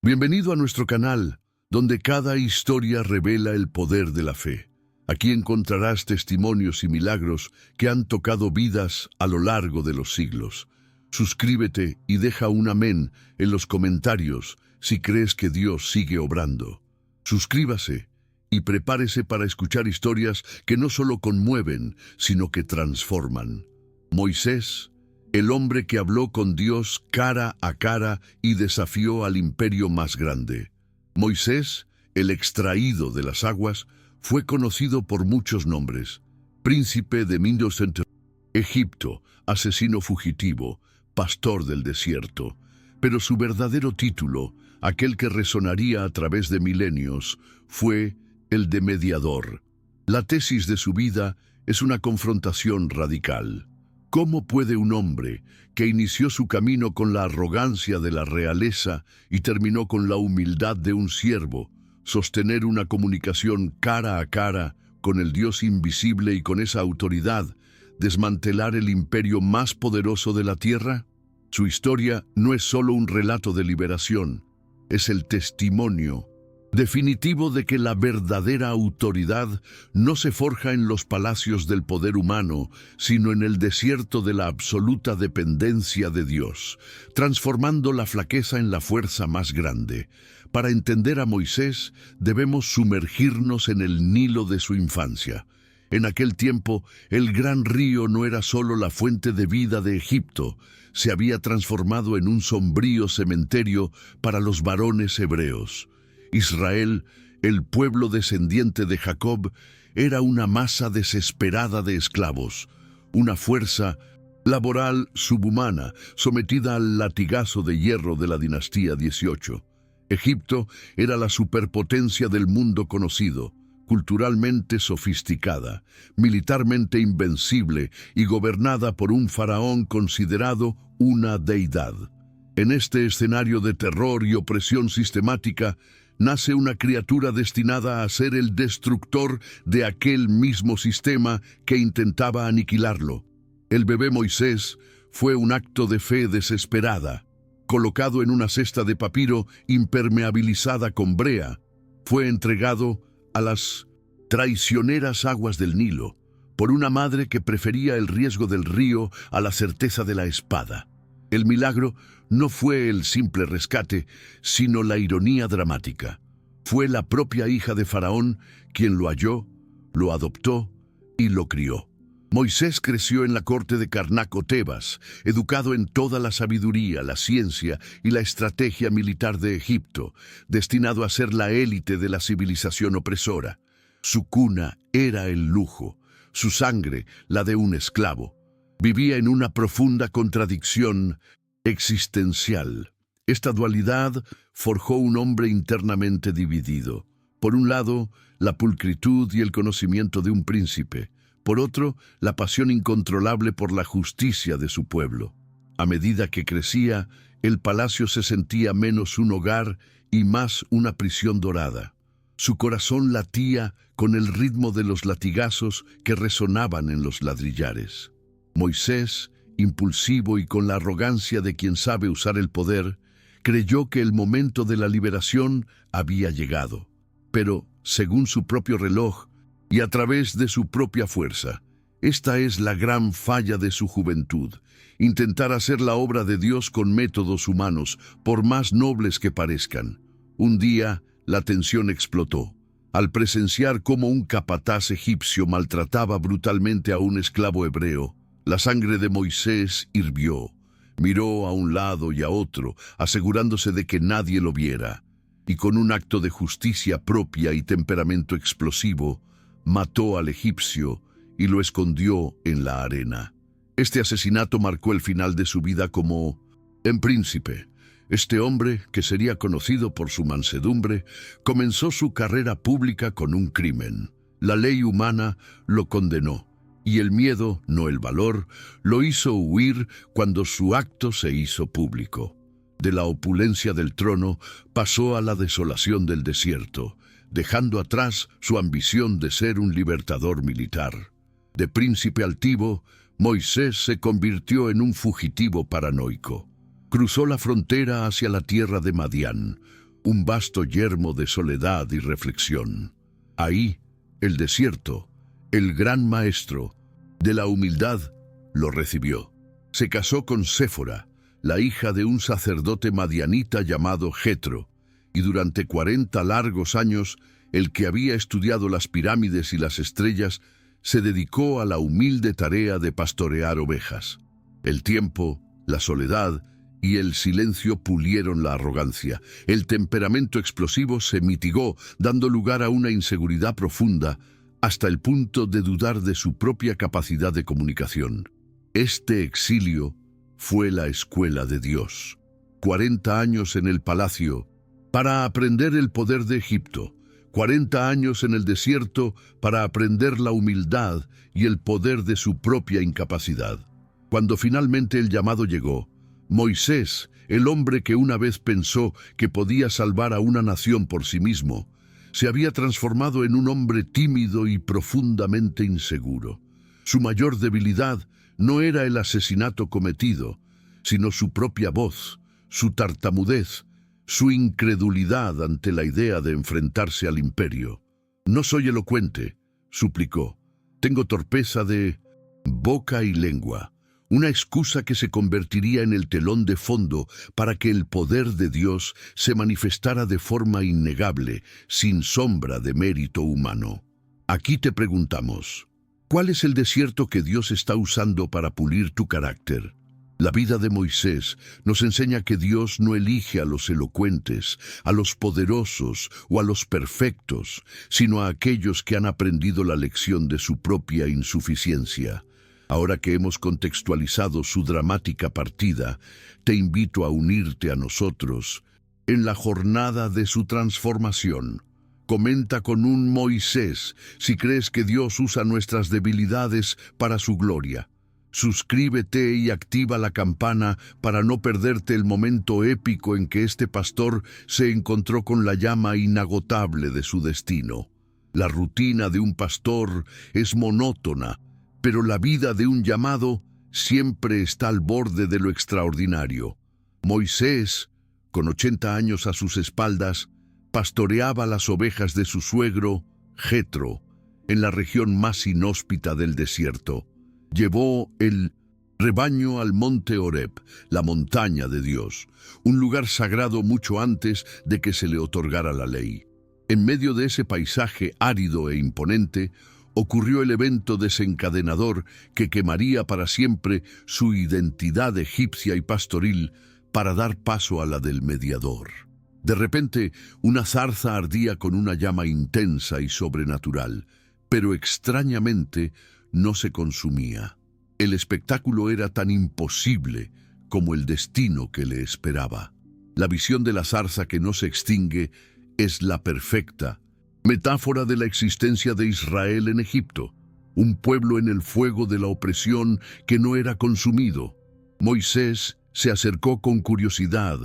Bienvenido a nuestro canal, donde cada historia revela el poder de la fe. Aquí encontrarás testimonios y milagros que han tocado vidas a lo largo de los siglos. Suscríbete y deja un amén en los comentarios si crees que Dios sigue obrando. Suscríbase y prepárese para escuchar historias que no solo conmueven, sino que transforman. Moisés, el hombre que habló con Dios cara a cara y desafió al imperio más grande. Moisés, el extraído de las aguas, fue conocido por muchos nombres: príncipe de Egipto, asesino fugitivo, pastor del desierto. Pero su verdadero título, aquel que resonaría a través de milenios, fue el de mediador. La tesis de su vida es una confrontación radical. ¿Cómo puede un hombre que inició su camino con la arrogancia de la realeza y terminó con la humildad de un siervo, sostener una comunicación cara a cara con el Dios invisible y con esa autoridad, desmantelar el imperio más poderoso de la tierra? Su historia no es solo un relato de liberación, es el testimonio definitivo de que la verdadera autoridad no se forja en los palacios del poder humano, sino en el desierto de la absoluta dependencia de Dios, transformando la flaqueza en la fuerza más grande. Para entender a Moisés, debemos sumergirnos en el Nilo de su infancia. En aquel tiempo, el gran río no era solo la fuente de vida de Egipto, se había transformado en un sombrío cementerio para los varones hebreos. Israel, el pueblo descendiente de Jacob, era una masa desesperada de esclavos, una fuerza laboral subhumana, sometida al latigazo de hierro de la dinastía 18. Egipto era la superpotencia del mundo conocido, culturalmente sofisticada, militarmente invencible y gobernada por un faraón considerado una deidad. En este escenario de terror y opresión sistemática, nace una criatura destinada a ser el destructor de aquel mismo sistema que intentaba aniquilarlo. El bebé Moisés fue un acto de fe desesperada. Colocado en una cesta de papiro impermeabilizada con brea, fue entregado a las traicioneras aguas del Nilo por una madre que prefería el riesgo del río a la certeza de la espada. El milagro no fue el simple rescate, sino la ironía dramática. Fue la propia hija de Faraón quien lo halló, lo adoptó y lo crió. Moisés creció en la corte de Carnaco Tebas, educado en toda la sabiduría, la ciencia y la estrategia militar de Egipto, destinado a ser la élite de la civilización opresora. Su cuna era el lujo, su sangre la de un esclavo. Vivía en una profunda contradicción existencial. Esta dualidad forjó un hombre internamente dividido. Por un lado, la pulcritud y el conocimiento de un príncipe. Por otro, la pasión incontrolable por la justicia de su pueblo. A medida que crecía, el palacio se sentía menos un hogar y más una prisión dorada. Su corazón latía con el ritmo de los latigazos que resonaban en los ladrillares. Moisés, impulsivo y con la arrogancia de quien sabe usar el poder, creyó que el momento de la liberación había llegado. Pero, según su propio reloj y a través de su propia fuerza, esta es la gran falla de su juventud: intentar hacer la obra de Dios con métodos humanos, por más nobles que parezcan. Un día, la tensión explotó. Al presenciar cómo un capataz egipcio maltrataba brutalmente a un esclavo hebreo, la sangre de Moisés hirvió. Miró a un lado y a otro, asegurándose de que nadie lo viera, y con un acto de justicia propia y temperamento explosivo, mató al egipcio y lo escondió en la arena. Este asesinato marcó el final de su vida como un príncipe. Este hombre, que sería conocido por su mansedumbre, comenzó su carrera pública con un crimen. La ley humana lo condenó, y el miedo, no el valor, lo hizo huir cuando su acto se hizo público. De la opulencia del trono pasó a la desolación del desierto, dejando atrás su ambición de ser un libertador militar. De príncipe altivo, Moisés se convirtió en un fugitivo paranoico. Cruzó la frontera hacia la tierra de Madián, un vasto yermo de soledad y reflexión. Ahí, el desierto, el gran maestro de la humildad, lo recibió. Se casó con Séfora, la hija de un sacerdote madianita llamado Jetro, y durante 40 largos años, el que había estudiado las pirámides y las estrellas, se dedicó a la humilde tarea de pastorear ovejas. El tiempo, la soledad y el silencio pulieron la arrogancia. El temperamento explosivo se mitigó, dando lugar a una inseguridad profunda, hasta el punto de dudar de su propia capacidad de comunicación. Este exilio fue la escuela de Dios. 40 años en el palacio para aprender el poder de Egipto. 40 años en el desierto para aprender la humildad y el poder de su propia incapacidad. Cuando finalmente el llamado llegó, Moisés, el hombre que una vez pensó que podía salvar a una nación por sí mismo, se había transformado en un hombre tímido y profundamente inseguro. Su mayor debilidad no era el asesinato cometido, sino su propia voz, su tartamudez, su incredulidad ante la idea de enfrentarse al imperio. «No soy elocuente», suplicó. «Tengo torpeza de boca y lengua». Una excusa que se convertiría en el telón de fondo para que el poder de Dios se manifestara de forma innegable, sin sombra de mérito humano. Aquí te preguntamos, ¿cuál es el desierto que Dios está usando para pulir tu carácter? La vida de Moisés nos enseña que Dios no elige a los elocuentes, a los poderosos o a los perfectos, sino a aquellos que han aprendido la lección de su propia insuficiencia. Ahora que hemos contextualizado su dramática partida, te invito a unirte a nosotros en la jornada de su transformación. Comenta con un Moisés si crees que Dios usa nuestras debilidades para su gloria. Suscríbete y activa la campana para no perderte el momento épico en que este pastor se encontró con la llama inagotable de su destino. La rutina de un pastor es monótona, pero la vida de un llamado siempre está al borde de lo extraordinario. Moisés, con 80 años a sus espaldas, pastoreaba las ovejas de su suegro, Jetro, en la región más inhóspita del desierto. Llevó el rebaño al monte Horeb, la montaña de Dios, un lugar sagrado mucho antes de que se le otorgara la ley. En medio de ese paisaje árido e imponente, ocurrió el evento desencadenador que quemaría para siempre su identidad egipcia y pastoril para dar paso a la del mediador. De repente, una zarza ardía con una llama intensa y sobrenatural, pero extrañamente no se consumía. El espectáculo era tan imposible como el destino que le esperaba. La visión de la zarza que no se extingue es la perfecta metáfora de la existencia de Israel en Egipto, un pueblo en el fuego de la opresión que no era consumido. Moisés se acercó con curiosidad,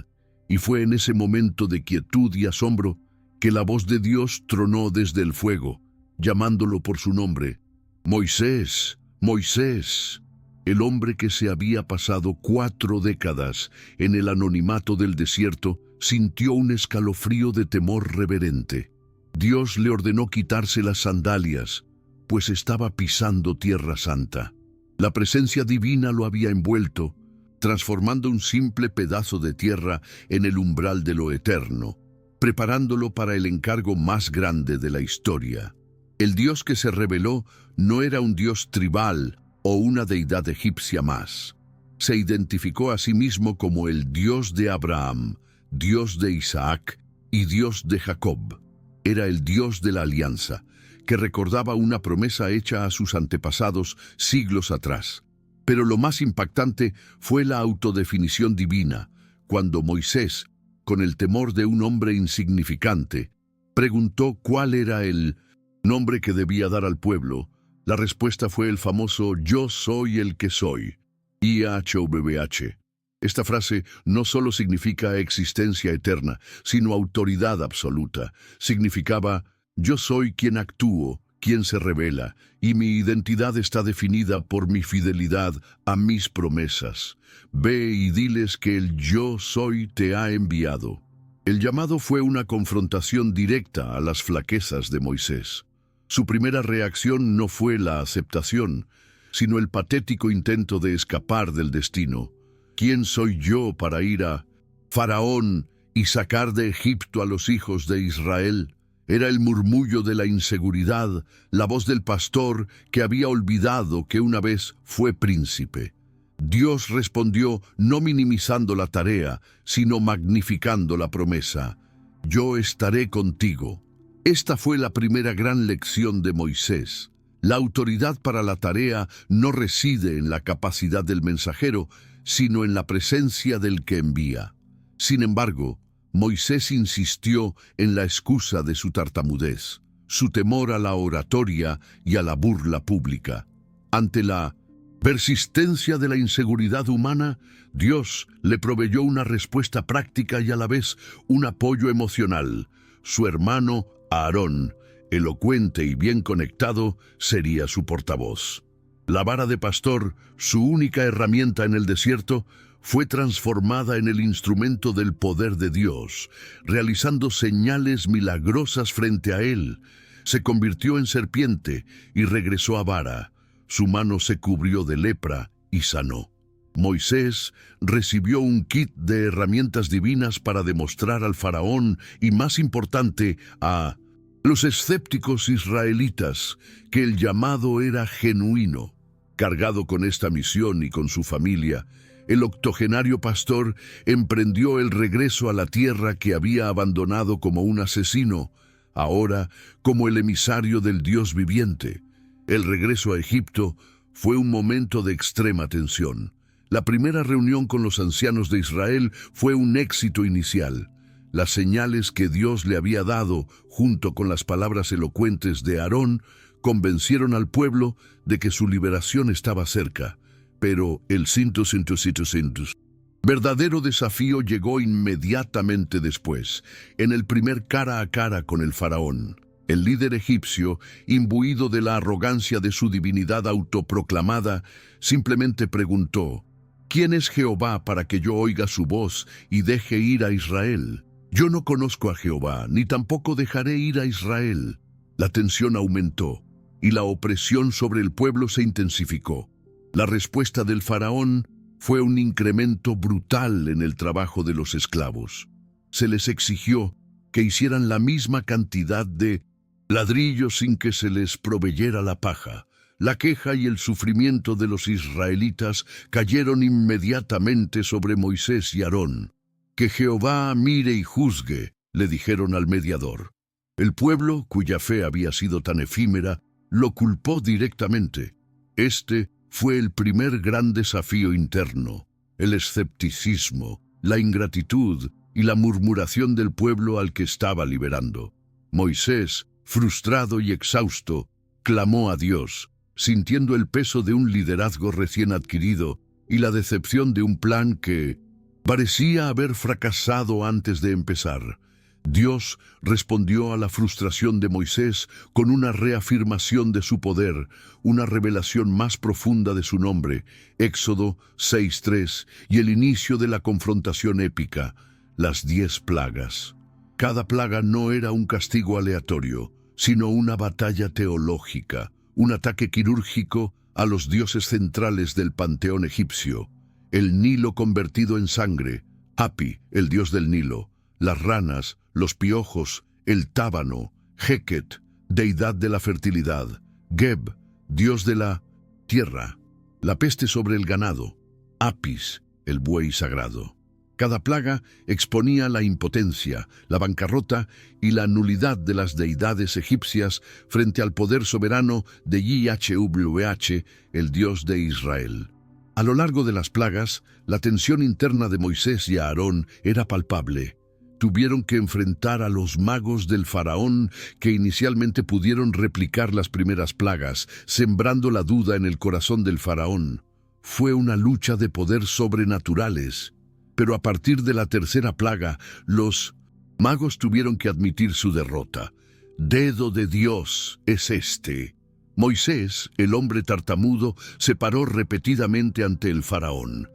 y fue en ese momento de quietud y asombro que la voz de Dios tronó desde el fuego, llamándolo por su nombre. «Moisés, Moisés». El hombre que se había pasado 4 décadas en el anonimato del desierto sintió un escalofrío de temor reverente. Dios le ordenó quitarse las sandalias, pues estaba pisando tierra santa. La presencia divina lo había envuelto, transformando un simple pedazo de tierra en el umbral de lo eterno, preparándolo para el encargo más grande de la historia. El Dios que se reveló no era un Dios tribal o una deidad egipcia más. Se identificó a sí mismo como el Dios de Abraham, Dios de Isaac y Dios de Jacob. Era el Dios de la alianza, que recordaba una promesa hecha a sus antepasados siglos atrás. Pero lo más impactante fue la autodefinición divina, cuando Moisés, con el temor de un hombre insignificante, preguntó cuál era el nombre que debía dar al pueblo. La respuesta fue el famoso «Yo soy el que soy», IHVH. Esta frase no solo significa existencia eterna, sino autoridad absoluta. Significaba, yo soy quien actúo, quien se revela, y mi identidad está definida por mi fidelidad a mis promesas. Ve y diles que el yo soy te ha enviado. El llamado fue una confrontación directa a las flaquezas de Moisés. Su primera reacción no fue la aceptación, sino el patético intento de escapar del destino. ¿Quién soy yo para ir a Faraón y sacar de Egipto a los hijos de Israel? Era el murmullo de la inseguridad, la voz del pastor que había olvidado que una vez fue príncipe. Dios respondió no minimizando la tarea, sino magnificando la promesa. Yo estaré contigo. Esta fue la primera gran lección de Moisés. La autoridad para la tarea no reside en la capacidad del mensajero, sino en la presencia del que envía. Sin embargo, Moisés insistió en la excusa de su tartamudez, su temor a la oratoria y a la burla pública. Ante la persistencia de la inseguridad humana, Dios le proveyó una respuesta práctica y a la vez un apoyo emocional. Su hermano Aarón, elocuente y bien conectado, sería su portavoz. La vara de pastor, su única herramienta en el desierto, fue transformada en el instrumento del poder de Dios, realizando señales milagrosas frente a él. Se convirtió en serpiente y regresó a vara. Su mano se cubrió de lepra y sanó. Moisés recibió un kit de herramientas divinas para demostrar al faraón y, más importante, a los escépticos israelitas que el llamado era genuino. Cargado con esta misión y con su familia, el octogenario pastor emprendió el regreso a la tierra que había abandonado como un asesino, ahora como el emisario del Dios viviente. El regreso a Egipto fue un momento de extrema tensión. La primera reunión con los ancianos de Israel fue un éxito inicial. Las señales que Dios le había dado, junto con las palabras elocuentes de Aarón, convencieron al pueblo de que su liberación estaba cerca. Pero el verdadero desafío llegó inmediatamente después, en el primer cara a cara con el faraón. El líder egipcio, imbuido de la arrogancia de su divinidad autoproclamada, simplemente preguntó: ¿Quién es Jehová para que yo oiga su voz y deje ir a Israel? Yo no conozco a Jehová, ni tampoco dejaré ir a Israel. La tensión aumentó y la opresión sobre el pueblo se intensificó. La respuesta del faraón fue un incremento brutal en el trabajo de los esclavos. Se les exigió que hicieran la misma cantidad de ladrillos sin que se les proveyera la paja. La queja y el sufrimiento de los israelitas cayeron inmediatamente sobre Moisés y Aarón. Que Jehová mire y juzgue, le dijeron al mediador. El pueblo, cuya fe había sido tan efímera, lo culpó directamente. Este fue el primer gran desafío interno: el escepticismo, la ingratitud y la murmuración del pueblo al que estaba liberando. Moisés, frustrado y exhausto, clamó a Dios, sintiendo el peso de un liderazgo recién adquirido y la decepción de un plan que parecía haber fracasado antes de empezar. Dios respondió a la frustración de Moisés con una reafirmación de su poder, una revelación más profunda de su nombre, Éxodo 6:3, y el inicio de la confrontación épica, las 10 plagas. Cada plaga no era un castigo aleatorio, sino una batalla teológica, un ataque quirúrgico a los dioses centrales del panteón egipcio: el Nilo convertido en sangre, Hapi, el dios del Nilo; las ranas, los piojos, el tábano; Heket, deidad de la fertilidad; Geb, dios de la tierra; la peste sobre el ganado; Apis, el buey sagrado. Cada plaga exponía la impotencia, la bancarrota y la nulidad de las deidades egipcias frente al poder soberano de Yahweh, el Dios de Israel. A lo largo de las plagas, la tensión interna de Moisés y Aarón era palpable. Tuvieron que enfrentar a los magos del faraón que inicialmente pudieron replicar las primeras plagas, sembrando la duda en el corazón del faraón. Fue una lucha de poder sobrenaturales. Pero a partir de la tercera plaga, los magos tuvieron que admitir su derrota. Dedo de Dios es este. Moisés, el hombre tartamudo, se paró repetidamente ante el faraón.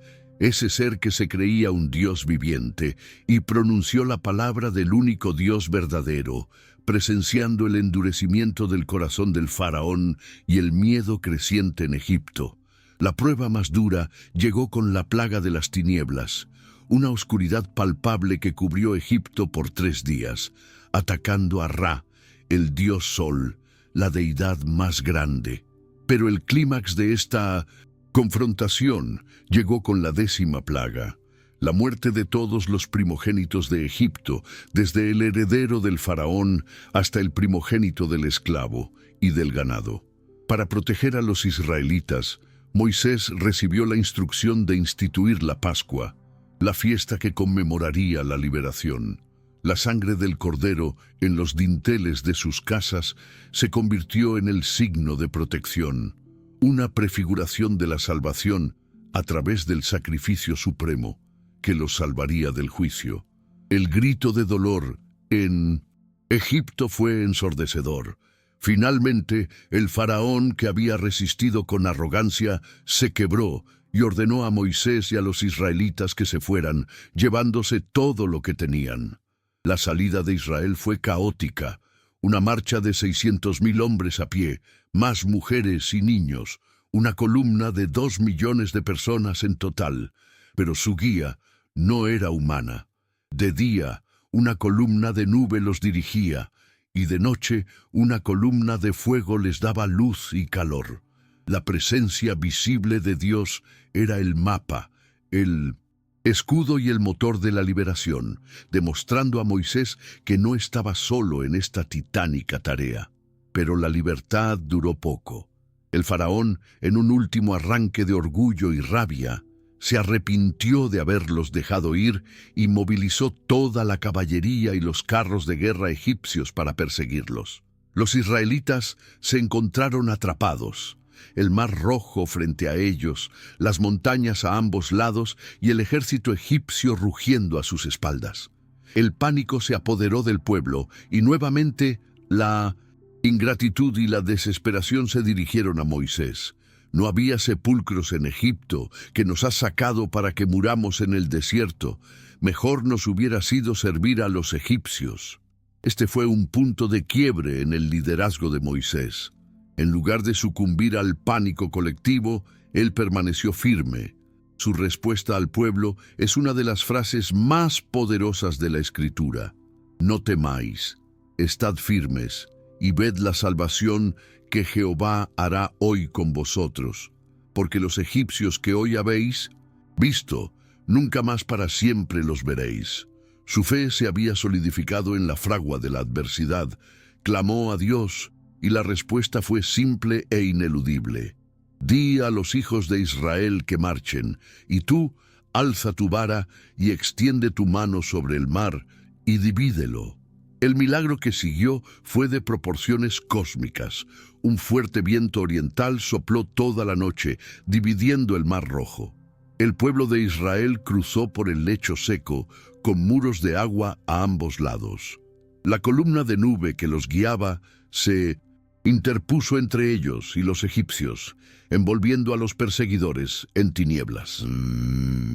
ese ser que se creía un Dios viviente, y pronunció la palabra del único Dios verdadero, presenciando el endurecimiento del corazón del faraón y el miedo creciente en Egipto. La prueba más dura llegó con la plaga de las tinieblas, una oscuridad palpable que cubrió Egipto por 3 días, atacando a Ra, el dios Sol, la deidad más grande. Pero el clímax de esta confrontación llegó con la 10ª plaga, la muerte de todos los primogénitos de Egipto, desde el heredero del faraón hasta el primogénito del esclavo y del ganado. Para proteger a los israelitas, Moisés recibió la instrucción de instituir la Pascua, la fiesta que conmemoraría la liberación. La sangre del cordero en los dinteles de sus casas se convirtió en el signo de protección, una prefiguración de la salvación a través del sacrificio supremo que los salvaría del juicio. El grito de dolor en Egipto fue ensordecedor. Finalmente, el faraón, que había resistido con arrogancia, se quebró y ordenó a Moisés y a los israelitas que se fueran, llevándose todo lo que tenían. La salida de Israel fue caótica, una marcha de 600.000 hombres a pie, más mujeres y niños, una columna de 2 millones de personas en total, pero su guía no era humana. De día, una columna de nube los dirigía, y de noche, una columna de fuego les daba luz y calor. La presencia visible de Dios era el mapa, el escudo y el motor de la liberación, demostrando a Moisés que no estaba solo en esta titánica tarea. Pero la libertad duró poco. El faraón, en un último arranque de orgullo y rabia, se arrepintió de haberlos dejado ir y movilizó toda la caballería y los carros de guerra egipcios para perseguirlos. Los israelitas se encontraron atrapados. El mar Rojo frente a ellos, las montañas a ambos lados y el ejército egipcio rugiendo a sus espaldas. El pánico se apoderó del pueblo y nuevamente la ingratitud y la desesperación se dirigieron a Moisés. No había sepulcros en Egipto, que nos has sacado para que muramos en el desierto. Mejor nos hubiera sido servir a los egipcios. Este fue un punto de quiebre en el liderazgo de Moisés. En lugar de sucumbir al pánico colectivo, él permaneció firme. Su respuesta al pueblo es una de las frases más poderosas de la Escritura. No temáis, estad firmes, y ved la salvación que Jehová hará hoy con vosotros, porque los egipcios que hoy habéis visto, nunca más para siempre los veréis. Su fe se había solidificado en la fragua de la adversidad. Clamó a Dios, y la respuesta fue simple e ineludible. Di a los hijos de Israel que marchen, y tú alza tu vara y extiende tu mano sobre el mar, y divídelo. El milagro que siguió fue de proporciones cósmicas. Un fuerte viento oriental sopló toda la noche, dividiendo el mar Rojo. El pueblo de Israel cruzó por el lecho seco, con muros de agua a ambos lados. La columna de nube que los guiaba se interpuso entre ellos y los egipcios, envolviendo a los perseguidores en tinieblas.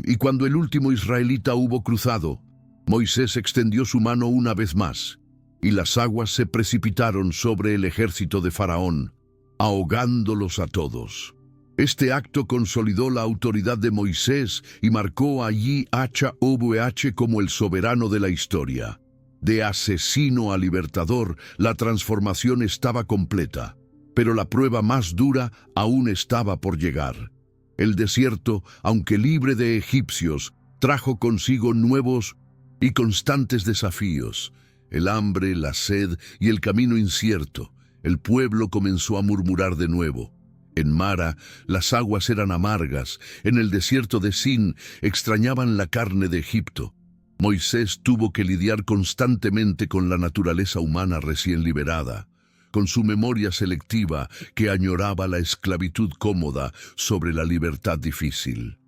Y cuando el último israelita hubo cruzado, Moisés extendió su mano una vez más, y las aguas se precipitaron sobre el ejército de Faraón, ahogándolos a todos. Este acto consolidó la autoridad de Moisés y marcó a YHWH como el soberano de la historia. De asesino a libertador, la transformación estaba completa, pero la prueba más dura aún estaba por llegar. El desierto, aunque libre de egipcios, trajo consigo nuevos y constantes desafíos. El hambre, la sed y el camino incierto. El pueblo comenzó a murmurar de nuevo. En Mara, las aguas eran amargas. En el desierto de Sin, extrañaban la carne de Egipto. Moisés tuvo que lidiar constantemente con la naturaleza humana recién liberada, con su memoria selectiva que añoraba la esclavitud cómoda sobre la libertad difícil.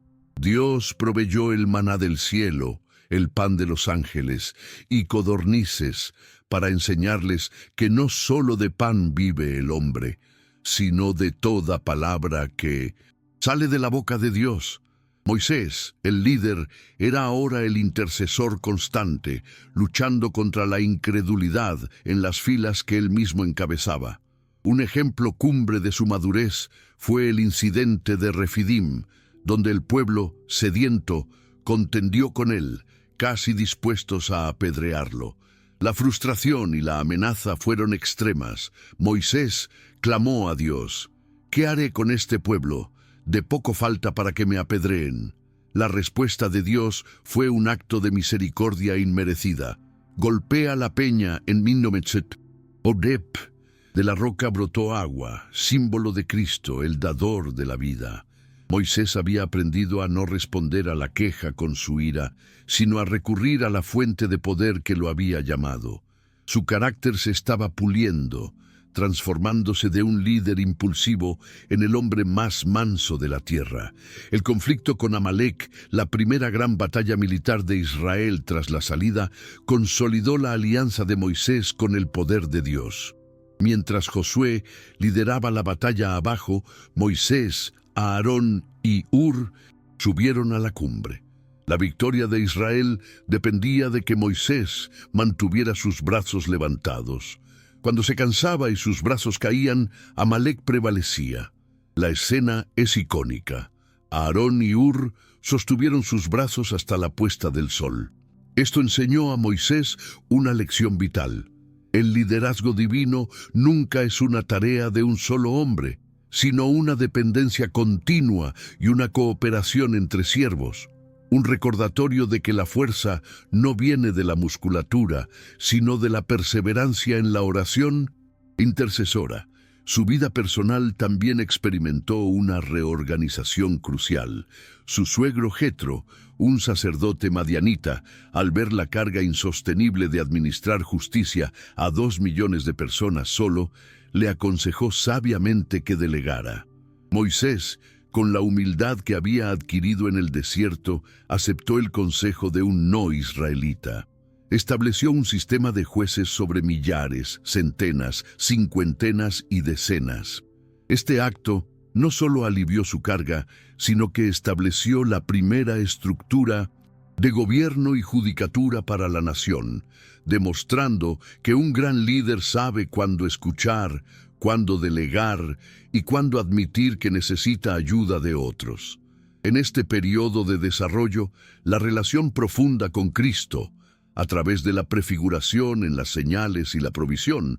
Dios proveyó el maná del cielo, el pan de los ángeles y codornices para enseñarles que no solo de pan vive el hombre, sino de toda palabra que sale de la boca de Dios. Moisés, el líder, era ahora el intercesor constante, luchando contra la incredulidad en las filas que él mismo encabezaba. Un ejemplo cumbre de su madurez fue el incidente de Refidim, donde el pueblo, sediento, contendió con él, casi dispuestos a apedrearlo. La frustración y la amenaza fueron extremas. Moisés clamó a Dios: «¿Qué haré con este pueblo? De poco falta para que me apedreen». La respuesta de Dios fue un acto de misericordia inmerecida. «Golpea la peña en Minometset, Odeb». De la roca brotó agua, símbolo de Cristo, el dador de la vida. Moisés había aprendido a no responder a la queja con su ira, sino a recurrir a la fuente de poder que lo había llamado. Su carácter se estaba puliendo, transformándose de un líder impulsivo en el hombre más manso de la tierra. El conflicto con Amalek, la primera gran batalla militar de Israel tras la salida, consolidó la alianza de Moisés con el poder de Dios. Mientras Josué lideraba la batalla abajo, Moisés, Aarón y Hur subieron a la cumbre. La victoria de Israel dependía de que Moisés mantuviera sus brazos levantados. Cuando se cansaba y sus brazos caían, Amalek prevalecía. La escena es icónica. Aarón y Hur sostuvieron sus brazos hasta la puesta del sol. Esto enseñó a Moisés una lección vital. El liderazgo divino nunca es una tarea de un solo hombre, sino una dependencia continua y una cooperación entre siervos. Un recordatorio de que la fuerza no viene de la musculatura, sino de la perseverancia en la oración intercesora. Su vida personal también experimentó una reorganización crucial. Su suegro Jetro, un sacerdote madianita, al ver la carga insostenible de administrar justicia a 2 millones de personas solo, le aconsejó sabiamente que delegara. Moisés, con la humildad que había adquirido en el desierto, aceptó el consejo de un no israelita. Estableció un sistema de jueces sobre millares, centenas, cincuentenas y decenas. Este acto no solo alivió su carga, sino que estableció la primera estructura de gobierno y judicatura para la nación, demostrando que un gran líder sabe cuándo escuchar, cuándo delegar y cuándo admitir que necesita ayuda de otros. En este periodo de desarrollo, la relación profunda con Cristo, a través de la prefiguración en las señales y la provisión,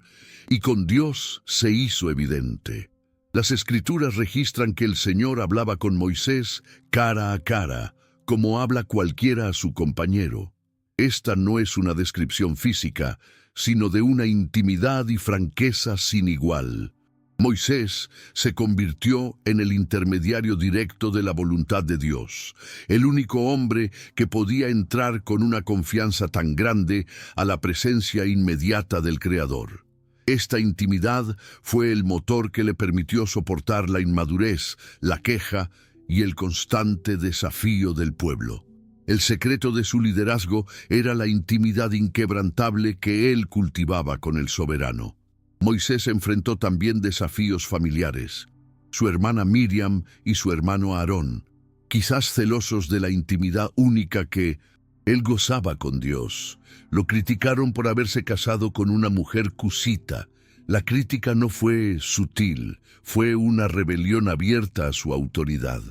y con Dios se hizo evidente. Las Escrituras registran que el Señor hablaba con Moisés cara a cara, como habla cualquiera a su compañero. Esta no es una descripción física, sino de una intimidad y franqueza sin igual. Moisés se convirtió en el intermediario directo de la voluntad de Dios, el único hombre que podía entrar con una confianza tan grande a la presencia inmediata del Creador. Esta intimidad fue el motor que le permitió soportar la inmadurez, la queja y el constante desafío del pueblo. El secreto de su liderazgo era la intimidad inquebrantable que él cultivaba con el soberano. Moisés enfrentó también desafíos familiares. Su hermana Miriam y su hermano Aarón, quizás celosos de la intimidad única que él gozaba con Dios, lo criticaron por haberse casado con una mujer cusita. La crítica no fue sutil, fue una rebelión abierta a su autoridad.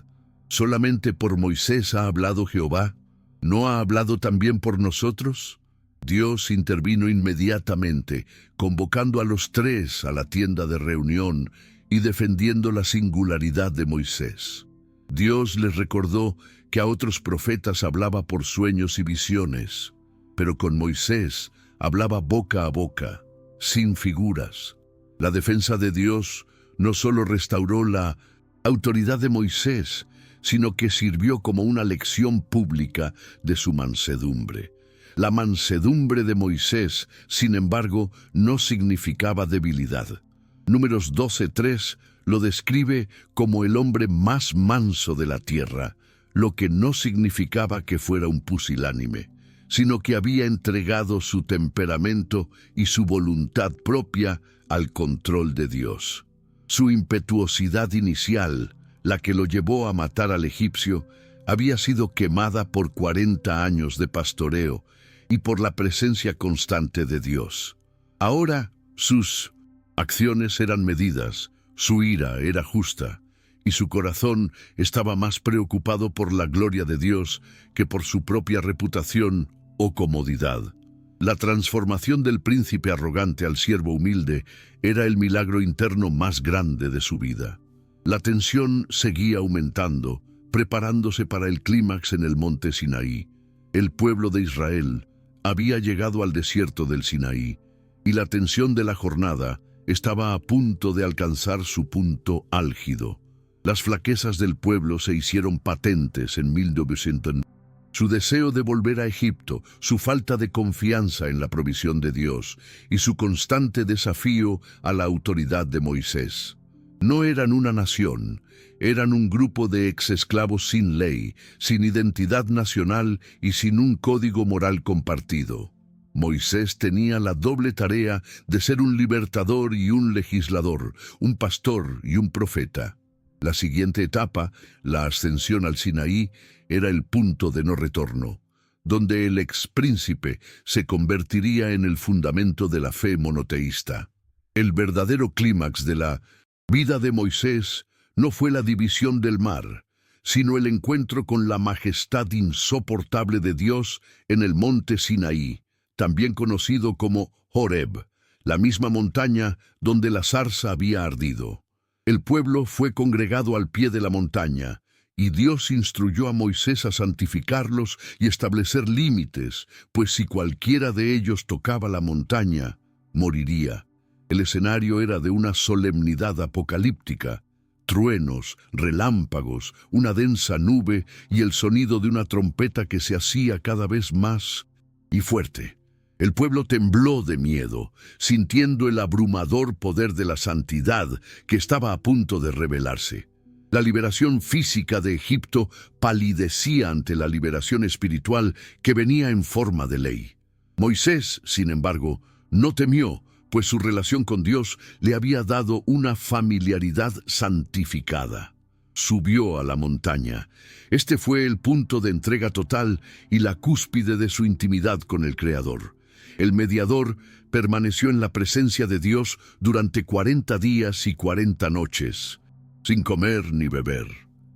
¿Solamente por Moisés ha hablado Jehová? ¿No ha hablado también por nosotros? Dios intervino inmediatamente, convocando a los tres a la tienda de reunión y defendiendo la singularidad de Moisés. Dios les recordó que a otros profetas hablaba por sueños y visiones, pero con Moisés hablaba boca a boca, sin figuras. La defensa de Dios no solo restauró la autoridad de Moisés, sino que sirvió como una lección pública de su mansedumbre. La mansedumbre de Moisés, sin embargo, no significaba debilidad. Números 12:3 lo describe como el hombre más manso de la tierra, lo que no significaba que fuera un pusilánime, sino que había entregado su temperamento y su voluntad propia al control de Dios. Su impetuosidad inicial, la que lo llevó a matar al egipcio, había sido quemada por 40 años de pastoreo y por la presencia constante de Dios. Ahora sus acciones eran medidas, su ira era justa, y su corazón estaba más preocupado por la gloria de Dios que por su propia reputación o comodidad. La transformación del príncipe arrogante al siervo humilde era el milagro interno más grande de su vida. La tensión seguía aumentando, preparándose para el clímax en el monte Sinaí. El pueblo de Israel había llegado al desierto del Sinaí, y la tensión de la jornada estaba a punto de alcanzar su punto álgido. Las flaquezas del pueblo se hicieron patentes en 1900. Su deseo de volver a Egipto, su falta de confianza en la provisión de Dios y su constante desafío a la autoridad de Moisés. No eran una nación, eran un grupo de exesclavos sin ley, sin identidad nacional y sin un código moral compartido. Moisés tenía la doble tarea de ser un libertador y un legislador, un pastor y un profeta. La siguiente etapa, la ascensión al Sinaí, era el punto de no retorno, donde el expríncipe se convertiría en el fundamento de la fe monoteísta. El verdadero clímax de la vida de Moisés no fue la división del mar, sino el encuentro con la majestad insoportable de Dios en el monte Sinaí, también conocido como Horeb, la misma montaña donde la zarza había ardido. El pueblo fue congregado al pie de la montaña, y Dios instruyó a Moisés a santificarlos y establecer límites, pues si cualquiera de ellos tocaba la montaña, moriría. El escenario era de una solemnidad apocalíptica: truenos, relámpagos, una densa nube y el sonido de una trompeta que se hacía cada vez más y fuerte. El pueblo tembló de miedo, sintiendo el abrumador poder de la santidad que estaba a punto de revelarse. La liberación física de Egipto palidecía ante la liberación espiritual que venía en forma de ley. Moisés, sin embargo, no temió, pues su relación con Dios le había dado una familiaridad santificada. Subió a la montaña. Este fue el punto de entrega total y la cúspide de su intimidad con el Creador. El mediador permaneció en la presencia de Dios durante 40 días y 40 noches, sin comer ni beber.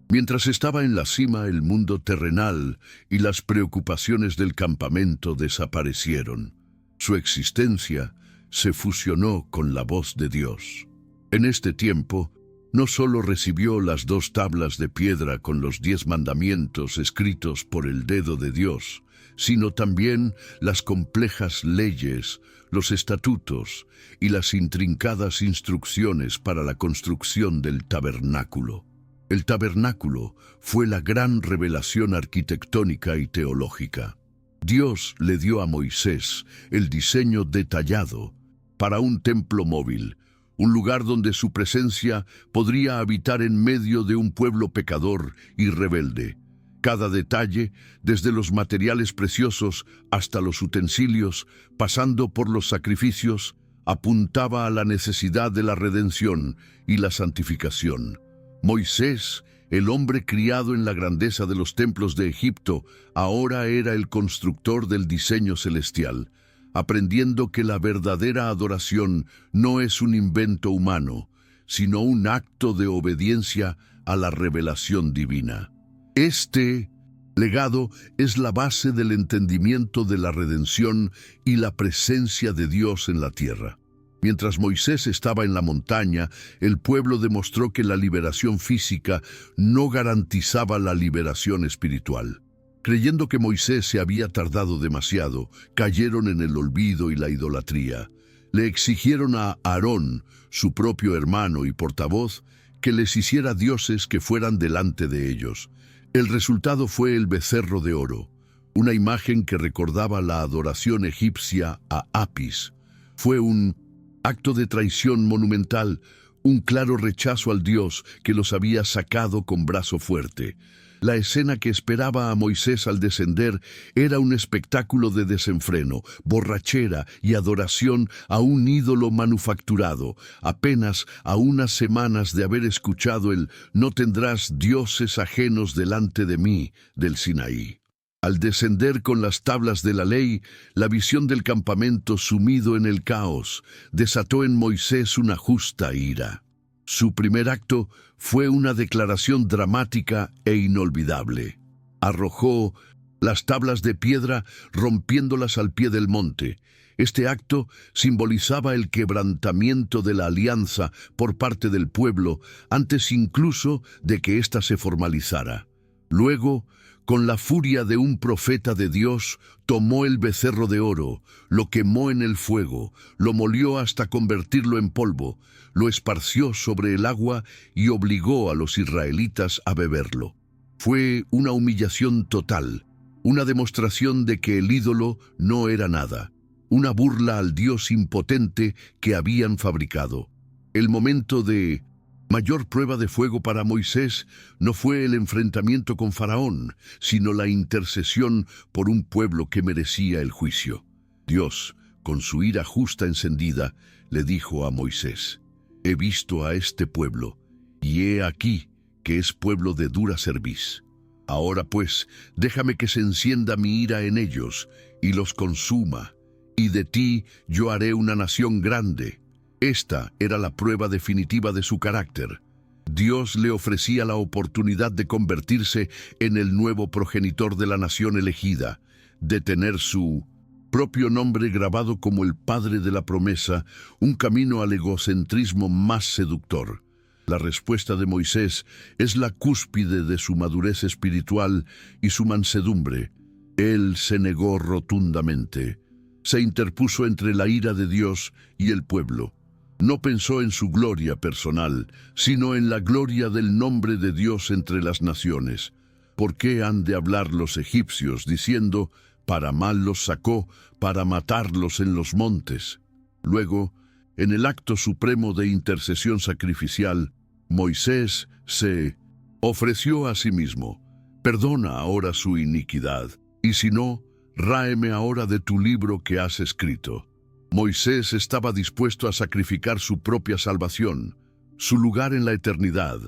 Mientras estaba en la cima, el mundo terrenal y las preocupaciones del campamento desaparecieron. Su existencia se fusionó con la voz de Dios. En este tiempo, no solo recibió las 2 tablas de piedra con los 10 mandamientos escritos por el dedo de Dios, sino también las complejas leyes, los estatutos y las intrincadas instrucciones para la construcción del tabernáculo. El tabernáculo fue la gran revelación arquitectónica y teológica. Dios le dio a Moisés el diseño detallado para un templo móvil, un lugar donde su presencia podría habitar en medio de un pueblo pecador y rebelde. Cada detalle, desde los materiales preciosos hasta los utensilios, pasando por los sacrificios, apuntaba a la necesidad de la redención y la santificación. Moisés, el hombre criado en la grandeza de los templos de Egipto, ahora era el constructor del diseño celestial, aprendiendo que la verdadera adoración no es un invento humano, sino un acto de obediencia a la revelación divina. Este legado es la base del entendimiento de la redención y la presencia de Dios en la tierra. Mientras Moisés estaba en la montaña, el pueblo demostró que la liberación física no garantizaba la liberación espiritual. Creyendo que Moisés se había tardado demasiado, cayeron en el olvido y la idolatría. Le exigieron a Aarón, su propio hermano y portavoz, que les hiciera dioses que fueran delante de ellos. El resultado fue el becerro de oro, una imagen que recordaba la adoración egipcia a Apis. Fue un acto de traición monumental, un claro rechazo al Dios que los había sacado con brazo fuerte. La escena que esperaba a Moisés al descender era un espectáculo de desenfreno, borrachera y adoración a un ídolo manufacturado, apenas a unas semanas de haber escuchado el «No tendrás dioses ajenos delante de mí» del Sinaí. Al descender con las tablas de la ley, la visión del campamento sumido en el caos desató en Moisés una justa ira. Su primer acto fue una declaración dramática e inolvidable. Arrojó las tablas de piedra rompiéndolas al pie del monte. Este acto simbolizaba el quebrantamiento de la alianza por parte del pueblo antes incluso de que ésta se formalizara. Luego, con la furia de un profeta de Dios, tomó el becerro de oro, lo quemó en el fuego, lo molió hasta convertirlo en polvo, lo esparció sobre el agua y obligó a los israelitas a beberlo. Fue una humillación total, una demostración de que el ídolo no era nada, una burla al Dios impotente que habían fabricado. El momento de mayor prueba de fuego para Moisés no fue el enfrentamiento con Faraón, sino la intercesión por un pueblo que merecía el juicio. Dios, con su ira justa encendida, le dijo a Moisés: «He visto a este pueblo, y he aquí que es pueblo de dura cerviz. Ahora pues, déjame que se encienda mi ira en ellos, y los consuma, y de ti yo haré una nación grande». Esta era la prueba definitiva de su carácter. Dios le ofrecía la oportunidad de convertirse en el nuevo progenitor de la nación elegida, de tener su propio nombre grabado como el padre de la promesa, un camino al egocentrismo más seductor. La respuesta de Moisés es la cúspide de su madurez espiritual y su mansedumbre. Él se negó rotundamente. Se interpuso entre la ira de Dios y el pueblo. No pensó en su gloria personal, sino en la gloria del nombre de Dios entre las naciones. ¿Por qué han de hablar los egipcios diciendo, para mal los sacó, para matarlos en los montes? Luego, en el acto supremo de intercesión sacrificial, Moisés se ofreció a sí mismo: «Perdona ahora su iniquidad, y si no, ráeme ahora de tu libro que has escrito». Moisés estaba dispuesto a sacrificar su propia salvación, su lugar en la eternidad,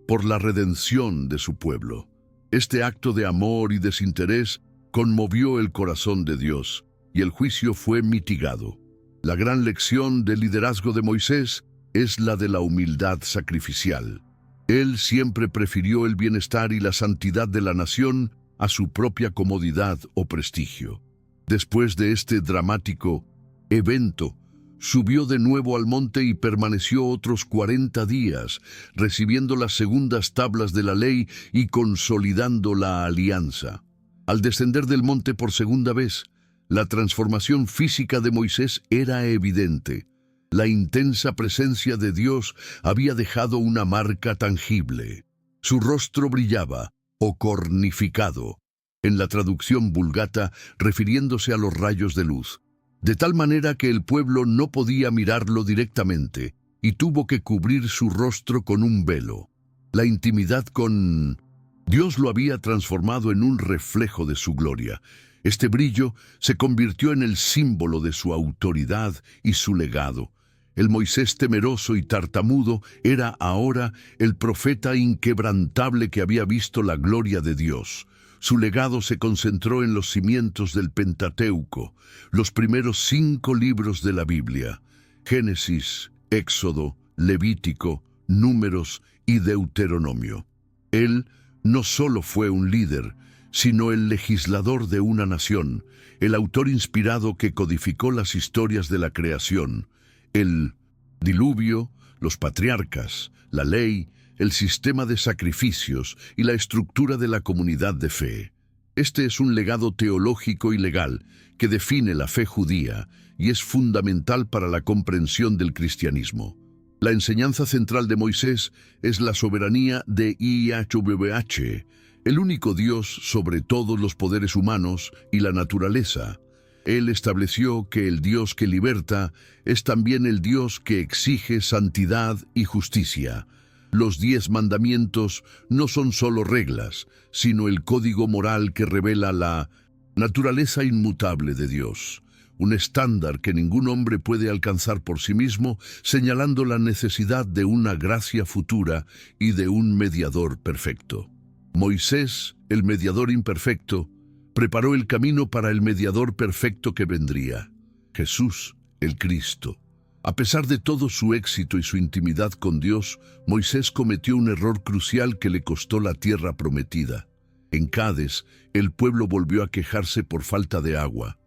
por la redención de su pueblo. Este acto de amor y desinterés conmovió el corazón de Dios, y el juicio fue mitigado. La gran lección del liderazgo de Moisés es la de la humildad sacrificial. Él siempre prefirió el bienestar y la santidad de la nación a su propia comodidad o prestigio. Después de este dramático evento, subió de nuevo al monte y permaneció otros 40 días, recibiendo las segundas tablas de la ley y consolidando la alianza. Al descender del monte por segunda vez, la transformación física de Moisés era evidente. La intensa presencia de Dios había dejado una marca tangible. Su rostro brillaba, o cornificado, en la traducción vulgata refiriéndose a los rayos de luz, de tal manera que el pueblo no podía mirarlo directamente y tuvo que cubrir su rostro con un velo. La intimidad con Dios lo había transformado en un reflejo de su gloria. Este brillo se convirtió en el símbolo de su autoridad y su legado. El Moisés temeroso y tartamudo era ahora el profeta inquebrantable que había visto la gloria de Dios. Su legado se concentró en los cimientos del Pentateuco, los primeros 5 libros de la Biblia: Génesis, Éxodo, Levítico, Números y Deuteronomio. Él no solo fue un líder, sino el legislador de una nación, el autor inspirado que codificó las historias de la creación, el diluvio, los patriarcas, la ley, el sistema de sacrificios y la estructura de la comunidad de fe. Este es un legado teológico y legal que define la fe judía y es fundamental para la comprensión del cristianismo. La enseñanza central de Moisés es la soberanía de Yahweh, el único Dios sobre todos los poderes humanos y la naturaleza. Él estableció que el Dios que liberta es también el Dios que exige santidad y justicia. Los 10 mandamientos no son solo reglas, sino el código moral que revela la naturaleza inmutable de Dios, un estándar que ningún hombre puede alcanzar por sí mismo, señalando la necesidad de una gracia futura y de un mediador perfecto. Moisés, el mediador imperfecto, preparó el camino para el mediador perfecto que vendría, Jesús, el Cristo. A pesar de todo su éxito y su intimidad con Dios, Moisés cometió un error crucial que le costó la tierra prometida. En Cades, el pueblo volvió a quejarse por falta de agua.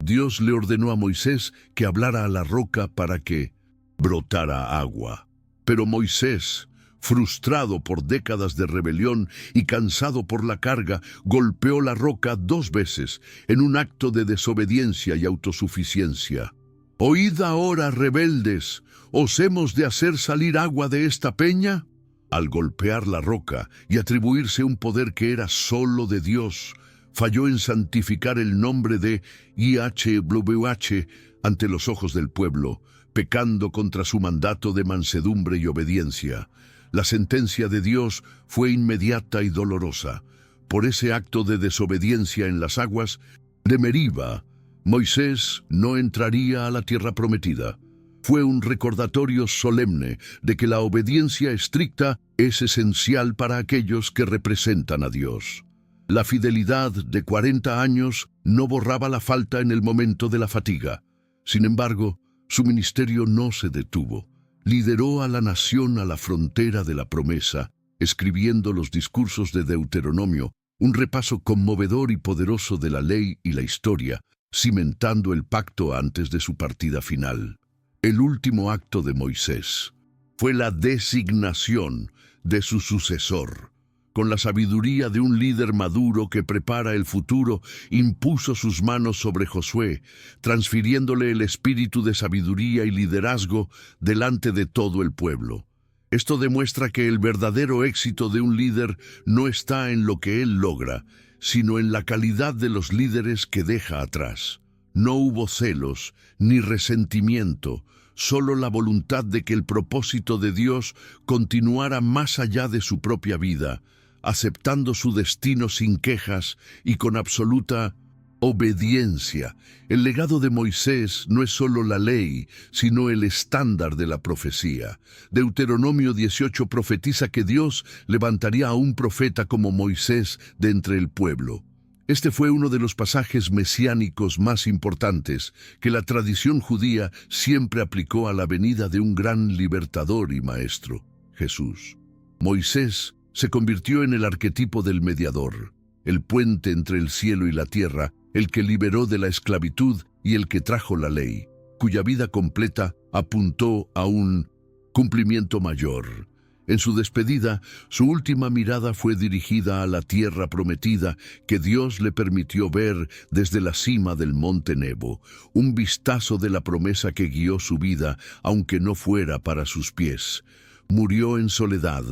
Dios le ordenó a Moisés que hablara a la roca para que brotara agua. Pero Moisés, frustrado por décadas de rebelión y cansado por la carga, golpeó la roca 2 veces en un acto de desobediencia y autosuficiencia. «Oíd ahora, rebeldes, ¿os hemos de hacer salir agua de esta peña?» Al golpear la roca y atribuirse un poder que era solo de Dios, falló en santificar el nombre de YHWH ante los ojos del pueblo, pecando contra su mandato de mansedumbre y obediencia. La sentencia de Dios fue inmediata y dolorosa. Por ese acto de desobediencia en las aguas de Meriba, Moisés no entraría a la tierra prometida. Fue un recordatorio solemne de que la obediencia estricta es esencial para aquellos que representan a Dios. La fidelidad de 40 años no borraba la falta en el momento de la fatiga. Sin embargo, su ministerio no se detuvo. Lideró a la nación a la frontera de la promesa, escribiendo los discursos de Deuteronomio, un repaso conmovedor y poderoso de la ley y la historia, cimentando el pacto antes de su partida final. El último acto de Moisés fue la designación de su sucesor. Con la sabiduría de un líder maduro que prepara el futuro, impuso sus manos sobre Josué, transfiriéndole el espíritu de sabiduría y liderazgo delante de todo el pueblo. Esto demuestra que el verdadero éxito de un líder no está en lo que él logra, sino en la calidad de los líderes que deja atrás. No hubo celos ni resentimiento, solo la voluntad de que el propósito de Dios continuara más allá de su propia vida, aceptando su destino sin quejas y con absoluta obediencia. El legado de Moisés no es solo la ley, sino el estándar de la profecía. Deuteronomio 18 profetiza que Dios levantaría a un profeta como Moisés de entre el pueblo. Este fue uno de los pasajes mesiánicos más importantes que la tradición judía siempre aplicó a la venida de un gran libertador y maestro, Jesús. Moisés se convirtió en el arquetipo del mediador, el puente entre el cielo y la tierra, el que liberó de la esclavitud y el que trajo la ley, cuya vida completa apuntó a un cumplimiento mayor. En su despedida, su última mirada fue dirigida a la tierra prometida que Dios le permitió ver desde la cima del monte Nebo, un vistazo de la promesa que guió su vida, aunque no fuera para sus pies. Murió en soledad,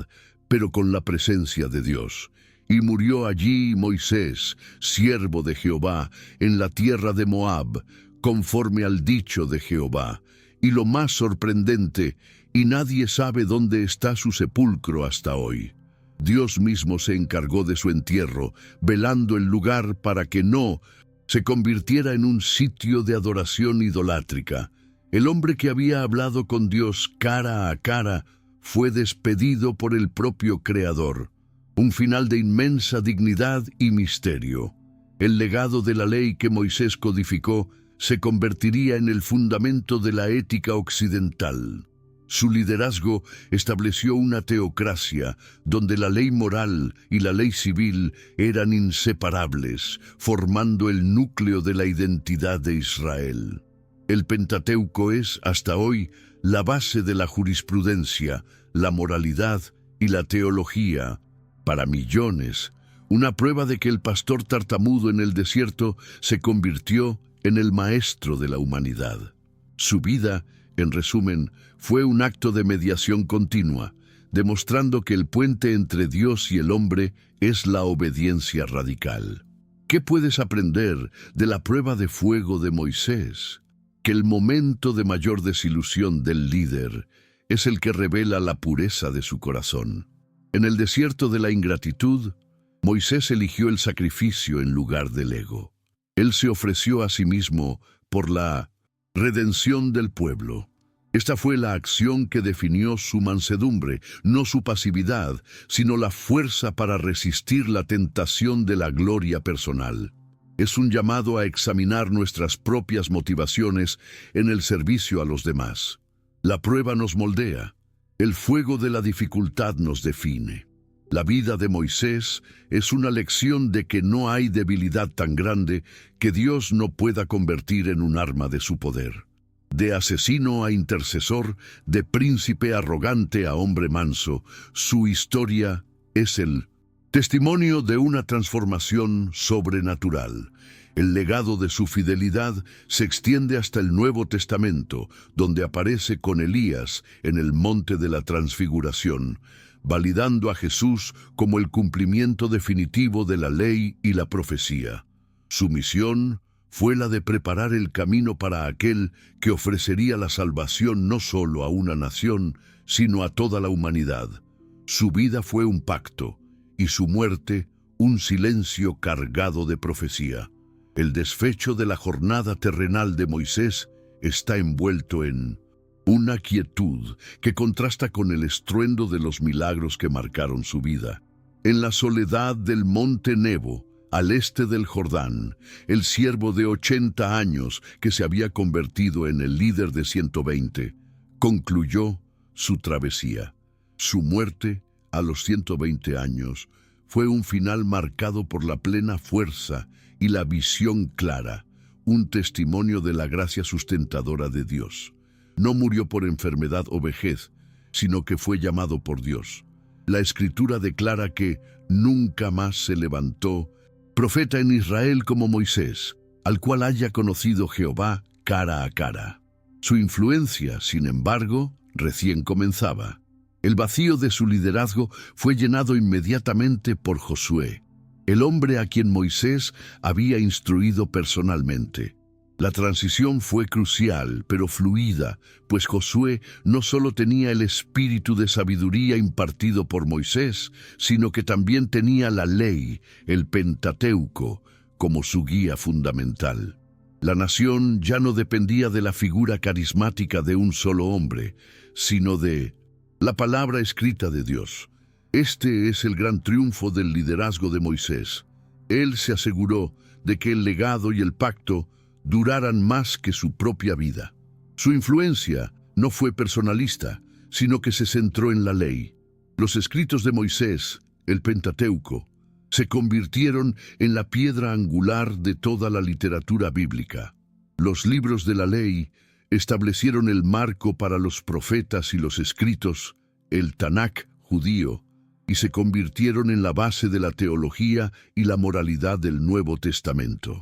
pero con la presencia de Dios. Y murió allí Moisés, siervo de Jehová, en la tierra de Moab, conforme al dicho de Jehová. Y lo más sorprendente, y nadie sabe dónde está su sepulcro hasta hoy. Dios mismo se encargó de su entierro, velando el lugar para que no se convirtiera en un sitio de adoración idolátrica. El hombre que había hablado con Dios cara a cara fue despedido por el propio Creador. Un final de inmensa dignidad y misterio. El legado de la ley que Moisés codificó se convertiría en el fundamento de la ética occidental. Su liderazgo estableció una teocracia donde la ley moral y la ley civil eran inseparables, formando el núcleo de la identidad de Israel. El Pentateuco es, hasta hoy, la base de la jurisprudencia, la moralidad y la teología para millones, una prueba de que el pastor tartamudo en el desierto se convirtió en el maestro de la humanidad. Su vida, en resumen, fue un acto de mediación continua, demostrando que el puente entre Dios y el hombre es la obediencia radical. ¿Qué puedes aprender de la prueba de fuego de Moisés? Que el momento de mayor desilusión del líder es el que revela la pureza de su corazón. En el desierto de la ingratitud, Moisés eligió el sacrificio en lugar del ego. Él se ofreció a sí mismo por la redención del pueblo. Esta fue la acción que definió su mansedumbre, no su pasividad, sino la fuerza para resistir la tentación de la gloria personal. Es un llamado a examinar nuestras propias motivaciones en el servicio a los demás. La prueba nos moldea, el fuego de la dificultad nos define. La vida de Moisés es una lección de que no hay debilidad tan grande que Dios no pueda convertir en un arma de su poder. De asesino a intercesor, de príncipe arrogante a hombre manso, su historia es el testimonio de una transformación sobrenatural. El legado de su fidelidad se extiende hasta el Nuevo Testamento, donde aparece con Elías en el Monte de la Transfiguración, validando a Jesús como el cumplimiento definitivo de la ley y la profecía. Su misión fue la de preparar el camino para aquel que ofrecería la salvación no solo a una nación, sino a toda la humanidad. Su vida fue un pacto, y su muerte un silencio cargado de profecía. El desfecho de la jornada terrenal de Moisés está envuelto en una quietud que contrasta con el estruendo de los milagros que marcaron su vida. En la soledad del monte Nebo, al este del Jordán, el siervo de 80 años que se había convertido en el líder de 120, concluyó su travesía. Su muerte, a los 120 años, fue un final marcado por la plena fuerza y la visión clara, un testimonio de la gracia sustentadora de Dios. No murió por enfermedad o vejez, sino que fue llamado por Dios. La Escritura declara que nunca más se levantó profeta en Israel como Moisés, al cual haya conocido Jehová cara a cara. Su influencia, sin embargo, recién comenzaba. El vacío de su liderazgo fue llenado inmediatamente por Josué, el hombre a quien Moisés había instruido personalmente. La transición fue crucial, pero fluida, pues Josué no solo tenía el espíritu de sabiduría impartido por Moisés, sino que también tenía la ley, el Pentateuco, como su guía fundamental. La nación ya no dependía de la figura carismática de un solo hombre, sino de la palabra escrita de Dios. Este es el gran triunfo del liderazgo de Moisés. Él se aseguró de que el legado y el pacto duraran más que su propia vida. Su influencia no fue personalista, sino que se centró en la ley. Los escritos de Moisés, el Pentateuco, se convirtieron en la piedra angular de toda la literatura bíblica. Los libros de la ley establecieron el marco para los profetas y los escritos, el Tanakh judío, y se convirtieron en la base de la teología y la moralidad del Nuevo Testamento.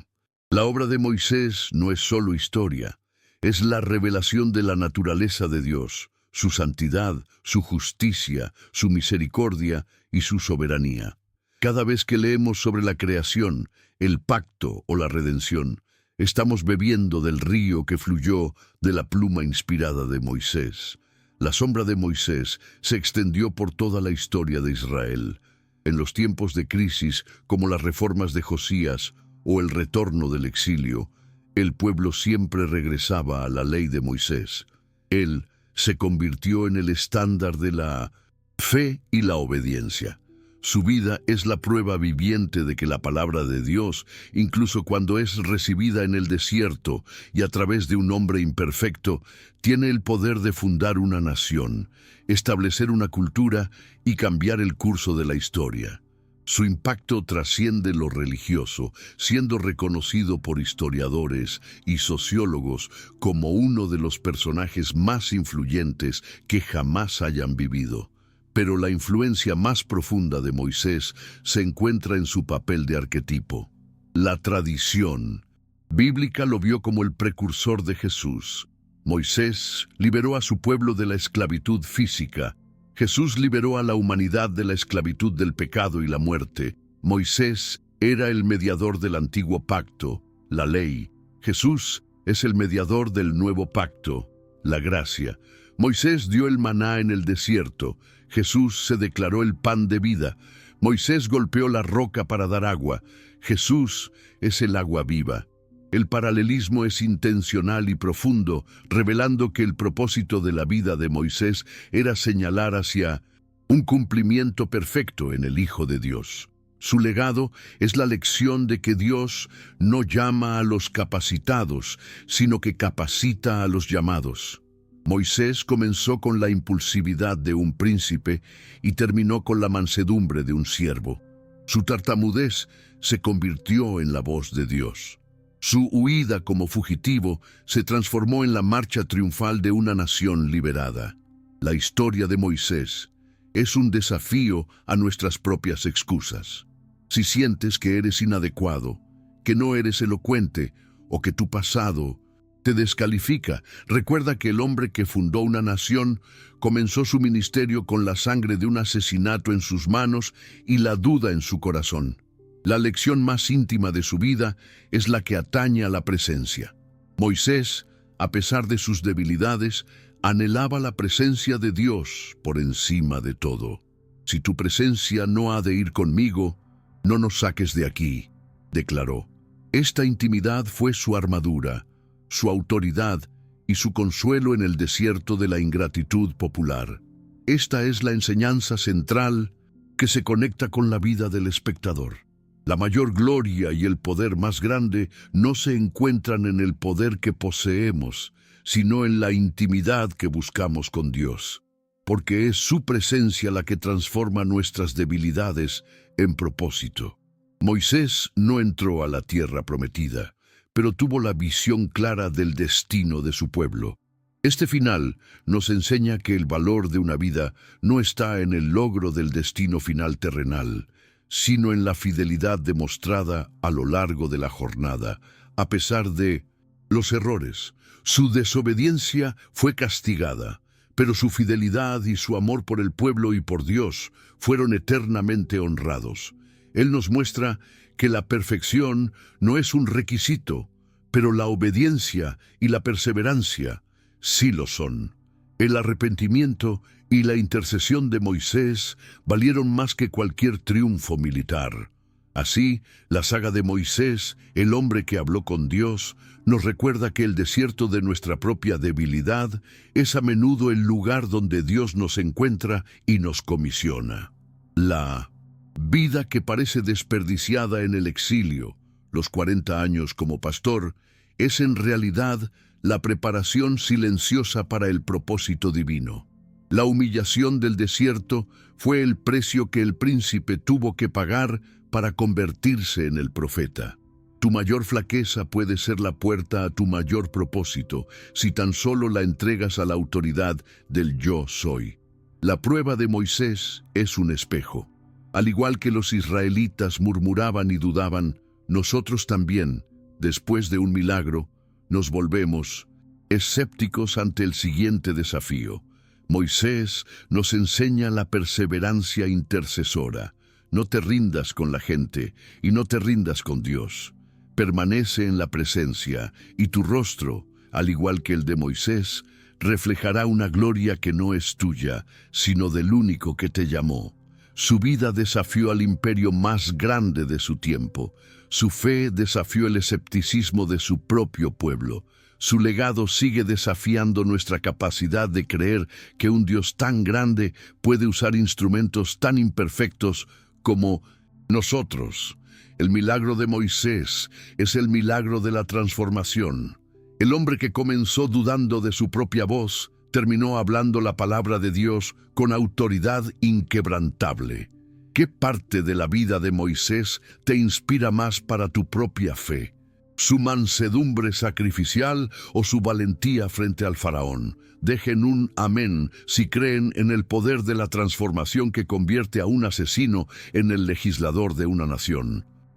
La obra de Moisés no es solo historia, es la revelación de la naturaleza de Dios, su santidad, su justicia, su misericordia y su soberanía. Cada vez que leemos sobre la creación, el pacto o la redención, estamos bebiendo del río que fluyó de la pluma inspirada de Moisés. La sombra de Moisés se extendió por toda la historia de Israel. En los tiempos de crisis, como las reformas de Josías o el retorno del exilio, el pueblo siempre regresaba a la ley de Moisés. Él se convirtió en el estándar de la fe y la obediencia. Su vida es la prueba viviente de que la palabra de Dios, incluso cuando es recibida en el desierto y a través de un hombre imperfecto, tiene el poder de fundar una nación, establecer una cultura y cambiar el curso de la historia. Su impacto trasciende lo religioso, siendo reconocido por historiadores y sociólogos como uno de los personajes más influyentes que jamás hayan vivido. Pero la influencia más profunda de Moisés se encuentra en su papel de arquetipo. La tradición bíblica lo vio como el precursor de Jesús. Moisés liberó a su pueblo de la esclavitud física. Jesús liberó a la humanidad de la esclavitud del pecado y la muerte. Moisés era el mediador del antiguo pacto, la ley. Jesús es el mediador del nuevo pacto, la gracia. Moisés dio el maná en el desierto. Jesús se declaró el pan de vida. Moisés golpeó la roca para dar agua. Jesús es el agua viva. El paralelismo es intencional y profundo, revelando que el propósito de la vida de Moisés era señalar hacia un cumplimiento perfecto en el Hijo de Dios. Su legado es la lección de que Dios no llama a los capacitados, sino que capacita a los llamados. Moisés comenzó con la impulsividad de un príncipe y terminó con la mansedumbre de un siervo. Su tartamudez se convirtió en la voz de Dios. Su huida como fugitivo se transformó en la marcha triunfal de una nación liberada. La historia de Moisés es un desafío a nuestras propias excusas. Si sientes que eres inadecuado, que no eres elocuente o que tu pasado te descalifica, recuerda que el hombre que fundó una nación comenzó su ministerio con la sangre de un asesinato en sus manos y la duda en su corazón. La lección más íntima de su vida es la que atañe a la presencia. Moisés, a pesar de sus debilidades, anhelaba la presencia de Dios por encima de todo. Si tu presencia no ha de ir conmigo, no nos saques de aquí, declaró. Esta intimidad fue su armadura, su autoridad y su consuelo en el desierto de la ingratitud popular. Esta es la enseñanza central que se conecta con la vida del espectador. La mayor gloria y el poder más grande no se encuentran en el poder que poseemos, sino en la intimidad que buscamos con Dios, porque es su presencia la que transforma nuestras debilidades en propósito. Moisés no entró a la tierra prometida, pero tuvo la visión clara del destino de su pueblo. Este final nos enseña que el valor de una vida no está en el logro del destino final terrenal, sino en la fidelidad demostrada a lo largo de la jornada, a pesar de los errores. Su desobediencia fue castigada, pero su fidelidad y su amor por el pueblo y por Dios fueron eternamente honrados. Él nos muestra que la perfección no es un requisito, pero la obediencia y la perseverancia sí lo son. El arrepentimiento y la intercesión de Moisés valieron más que cualquier triunfo militar. Así, la saga de Moisés, el hombre que habló con Dios, nos recuerda que el desierto de nuestra propia debilidad es a menudo el lugar donde Dios nos encuentra y nos comisiona. La vida que parece desperdiciada en el exilio, los 40 años como pastor, es en realidad la preparación silenciosa para el propósito divino. La humillación del desierto fue el precio que el príncipe tuvo que pagar para convertirse en el profeta. Tu mayor flaqueza puede ser la puerta a tu mayor propósito si tan solo la entregas a la autoridad del yo soy. La prueba de Moisés es un espejo. Al igual que los israelitas murmuraban y dudaban, nosotros también, después de un milagro, nos volvemos escépticos ante el siguiente desafío. Moisés nos enseña la perseverancia intercesora. No te rindas con la gente y no te rindas con Dios. Permanece en la presencia y tu rostro, al igual que el de Moisés, reflejará una gloria que no es tuya, sino del único que te llamó. Su vida desafió al imperio más grande de su tiempo. Su fe desafió el escepticismo de su propio pueblo. Su legado sigue desafiando nuestra capacidad de creer que un Dios tan grande puede usar instrumentos tan imperfectos como nosotros. El milagro de Moisés es el milagro de la transformación. El hombre que comenzó dudando de su propia voz, terminó hablando la palabra de Dios con autoridad inquebrantable. ¿Qué parte de la vida de Moisés te inspira más para tu propia fe? ¿Su mansedumbre sacrificial o su valentía frente al faraón? Dejen un amén si creen en el poder de la transformación que convierte a un asesino en el legislador de una nación.